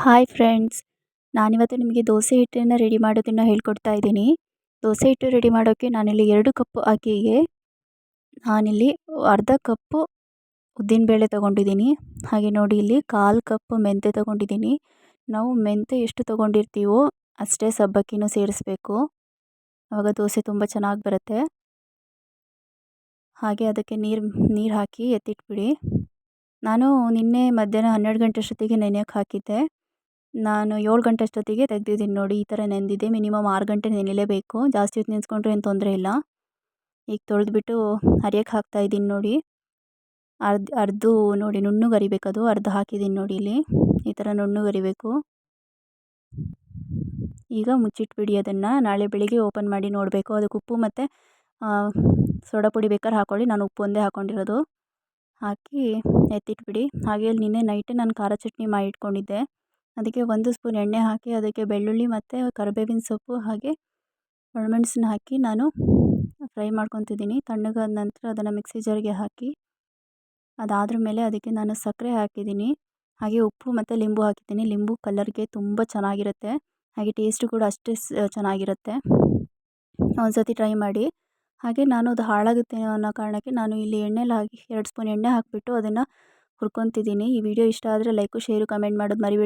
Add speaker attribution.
Speaker 1: Hi friends, ನಾನಿವತ್ತು ನಿಮಗೆ ದೋಸೆ ಹಿಟ್ಟನ್ನು ರೆಡಿ ಮಾಡೋದನ್ನು ಹೇಳ್ಕೊಡ್ತಾ ಇದ್ದೀನಿ. ದೋಸೆ ಹಿಟ್ಟು ರೆಡಿ ಮಾಡೋಕ್ಕೆ ನಾನಿಲ್ಲಿ 2 ಕಪ್ ಅಕ್ಕಿಗೆ ನಾನಿಲ್ಲಿ ಅರ್ಧ ಕಪ್ಪು ಉದ್ದಿನಬೇಳೆ ತೊಗೊಂಡಿದ್ದೀನಿ. ಹಾಗೆ ನೋಡಿ ಇಲ್ಲಿ 1/4 ಕಪ್ ಮೆಂತ್ಯ ತೊಗೊಂಡಿದ್ದೀನಿ. ನಾವು ಮೆಂತ್ಯ ಎಷ್ಟು ತೊಗೊಂಡಿರ್ತೀವೋ ಅಷ್ಟೇ ಸಬ್ಬಕ್ಕಿನೂ ಸೇರಿಸಬೇಕು. ಆವಾಗ ದೋಸೆ ತುಂಬ ಚೆನ್ನಾಗಿ ಬರುತ್ತೆ. ಹಾಗೆ ಅದಕ್ಕೆ ನೀರು ಹಾಕಿ ಎತ್ತಿಟ್ಬಿಡಿ. ನಾನು ನಿನ್ನೆ ಮಧ್ಯಾಹ್ನ 12 ಗಂಟೆ ಅಷ್ಟೊತ್ತಿಗೆ ನೆನೆಯೋಕ್ಕೆ ಹಾಕಿದ್ದೆ. ನಾನು 7 ಗಂಟೆ ಅಷ್ಟೊತ್ತಿಗೆ ತೆಗ್ದಿದ್ದೀನಿ ನೋಡಿ, ಈ ಥರ ನೆಂದಿದೆ. ಮಿನಿಮಮ್ 6 ಗಂಟೆ ನೆನೆಯಲೇಬೇಕು. ಜಾಸ್ತಿ ಹೊತ್ತು ನೆನೆಸ್ಕೊಂಡ್ರೆ ಏನು ತೊಂದರೆ ಇಲ್ಲ. ಈಗ ತೊಳೆದ್ಬಿಟ್ಟು ಅರಿಯೋಕ್ಕೆ ಹಾಕ್ತಾಯಿದ್ದೀನಿ ನೋಡಿ. ಅರ್ಧ ನೋಡಿ ನುಣ್ಣಗೆ ಅರಿಬೇಕದು. ಅರ್ಧ ಹಾಕಿದ್ದೀನಿ ನೋಡಿ ಇಲ್ಲಿ, ಈ ಥರ ನುಣ್ಣಗೆ ಅರಿಬೇಕು. ಈಗ ಮುಚ್ಚಿಟ್ಬಿಡಿ ಅದನ್ನು. ನಾಳೆ ಬೆಳಿಗ್ಗೆ ಓಪನ್ ಮಾಡಿ ನೋಡಬೇಕು. ಅದಕ್ಕೆ ಉಪ್ಪು ಮತ್ತು ಸೋಡಾ ಪುಡಿ ಬೇಕಾದ್ರೆ ಹಾಕ್ಕೊಳ್ಳಿ. ನಾನು ಉಪ್ಪು ಒಂದೇ ಹಾಕ್ಕೊಂಡಿರೋದು. ಹಾಕಿ ಎತ್ತಿಟ್ಬಿಡಿ. ಹಾಗೆ ನಿನ್ನೆ ನೈಟೇ ನಾನು ಖಾರ ಚಟ್ನಿ ಮಾಡಿ ಇಟ್ಕೊಂಡಿದ್ದೆ. ಅದಕ್ಕೆ 1 ಸ್ಪೂನ್ ಎಣ್ಣೆ ಹಾಕಿ ಅದಕ್ಕೆ ಬೆಳ್ಳುಳ್ಳಿ ಮತ್ತು ಕರಿಬೇವಿನ ಸೊಪ್ಪು ಹಾಗೆ ಒಣಮೆಣಸನ್ನ ಹಾಕಿ ನಾನು ಫ್ರೈ ಮಾಡ್ಕೊತಿದ್ದೀನಿ. ತಣ್ಣಗಾದ ನಂತರ ಅದನ್ನು ಮಿಕ್ಸಿ ಜಾರಿಗೆ ಹಾಕಿ ಅದಾದ್ರ ಮೇಲೆ ಅದಕ್ಕೆ ನಾನು ಸಕ್ಕರೆ ಹಾಕಿದ್ದೀನಿ. ಹಾಗೆ ಉಪ್ಪು ಮತ್ತು ಲಿಂಬು ಹಾಕಿದ್ದೀನಿ. ಲಿಂಬು ಕಲರ್ಗೆ ತುಂಬ ಚೆನ್ನಾಗಿರುತ್ತೆ. ಹಾಗೆ ಟೇಸ್ಟು ಕೂಡ ಅಷ್ಟೇ ಚೆನ್ನಾಗಿರುತ್ತೆ. ಒಂದು ಸತಿ ಟ್ರೈ ಮಾಡಿ. ಹಾಗೆ ನಾನು ಅದು ಹಾಳಾಗುತ್ತೆ ಅನ್ನೋ ಕಾರಣಕ್ಕೆ ನಾನು ಇಲ್ಲಿ ಎಣ್ಣೆಲಿ ಹಾಕಿ 2 ಸ್ಪೂನ್ ಎಣ್ಣೆ ಹಾಕಿಬಿಟ್ಟು ಅದನ್ನು ಹುರ್ಕೊತಿದ್ದೀನಿ. ಈ ವಿಡಿಯೋ ಇಷ್ಟ ಆದರೆ ಲೈಕು, ಶೇರು, ಕಮೆಂಟ್ ಮಾಡೋದು ಮರಿಬೇಡಿ.